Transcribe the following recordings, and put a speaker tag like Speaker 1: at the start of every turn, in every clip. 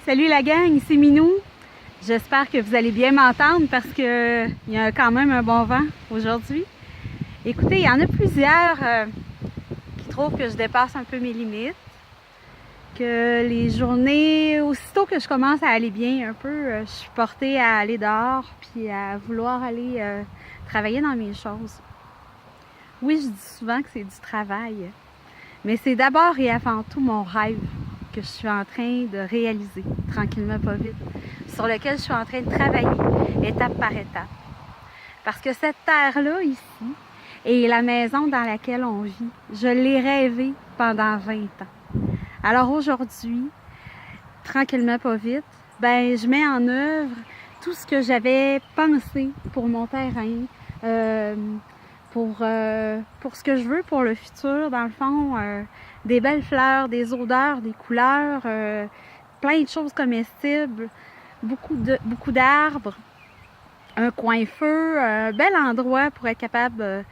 Speaker 1: Salut la gang, c'est Minou. J'espère que vous allez bien m'entendre parce qu'il y a quand même un bon vent aujourd'hui. Écoutez, il y en a plusieurs qui trouvent que je dépasse un peu mes limites, que les journées, aussitôt que je commence à aller bien un peu, je suis portée à aller dehors puis à vouloir aller travailler dans mes choses. Oui, je dis souvent que c'est du travail, mais c'est d'abord et avant tout mon rêve que je suis en train de réaliser, tranquillement pas vite, sur lequel je suis en train de travailler, étape par étape. Parce que cette terre-là, ici, est la maison dans laquelle on vit. Je l'ai rêvée pendant 20 ans. Alors aujourd'hui, tranquillement pas vite, ben je mets en œuvre tout ce que j'avais pensé pour mon terrain, pour ce que je veux pour le futur, dans le fond, des belles fleurs, des odeurs, des couleurs, plein de choses comestibles, beaucoup d'arbres, un coin feu, un bel endroit pour être capable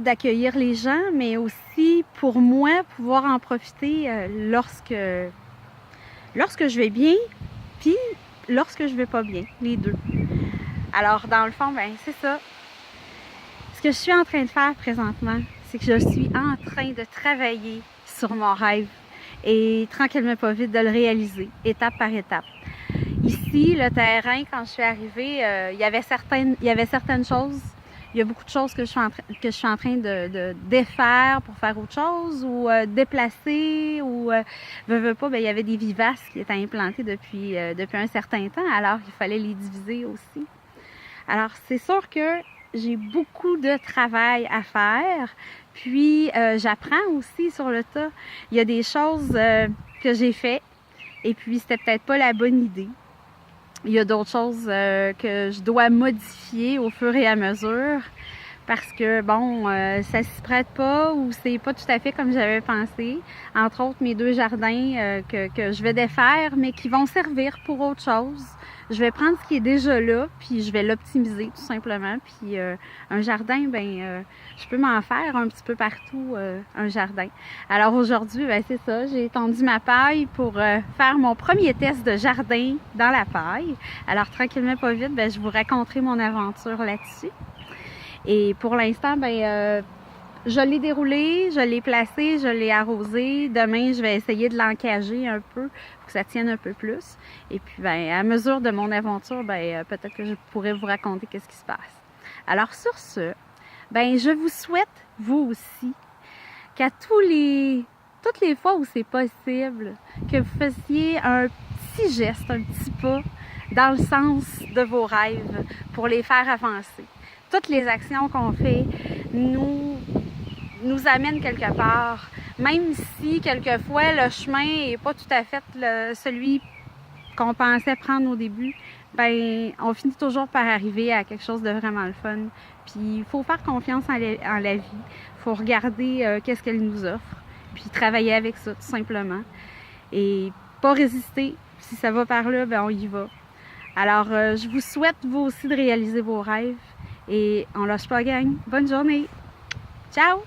Speaker 1: d'accueillir les gens, mais aussi pour moi pouvoir en profiter lorsque je vais bien, puis lorsque je vais pas bien, les deux. Alors dans le fond, ben c'est ça. Ce que je suis en train de faire présentement, c'est que je suis en train de travailler sur mon rêve et tranquillement pas vite de le réaliser, étape par étape. Ici, le terrain, quand je suis arrivée, il y avait certaines choses, il y a beaucoup de choses que je suis en train de défaire pour faire autre chose ou déplacer ou veux pas, ben, il y avait des vivaces qui étaient implantés depuis un certain temps, alors il fallait les diviser aussi. Alors c'est sûr que j'ai beaucoup de travail à faire, puis j'apprends aussi sur le tas. Il y a des choses que j'ai faites et puis c'était peut-être pas la bonne idée. Il y a d'autres choses que je dois modifier au fur et à mesure parce que, bon, ça s'y prête pas ou c'est pas tout à fait comme j'avais pensé. Entre autres, mes 2 jardins que je vais défaire, mais qui vont servir pour autre chose. Je vais prendre ce qui est déjà là, puis je vais l'optimiser tout simplement. Puis un jardin, ben, je peux m'en faire un petit peu partout, un jardin. Alors aujourd'hui, ben, c'est ça, j'ai étendu ma paille pour faire mon premier test de jardin dans la paille. Alors tranquillement, pas vite, ben, je vous raconterai mon aventure là-dessus. Et pour l'instant, ben, je l'ai déroulé, je l'ai placé, je l'ai arrosé. Demain, je vais essayer de l'encager un peu pour que ça tienne un peu plus. Et puis, ben, à mesure de mon aventure, ben, peut-être que je pourrais vous raconter qu'est-ce qui se passe. Alors, sur ce, ben, je vous souhaite, vous aussi, qu'à toutes les fois où c'est possible, que vous fassiez un petit geste, un petit pas dans le sens de vos rêves pour les faire avancer. Toutes les actions qu'on fait nous amènent quelque part, même si quelquefois le chemin n'est pas tout à fait celui qu'on pensait prendre au début, ben on finit toujours par arriver à quelque chose de vraiment le fun. Puis il faut faire confiance en la vie, il faut regarder qu'est-ce qu'elle nous offre, puis travailler avec ça tout simplement. Et pas résister, si ça va par là, ben on y va. Alors je vous souhaite vous aussi de réaliser vos rêves et on lâche pas, gang. Bonne journée! Ciao!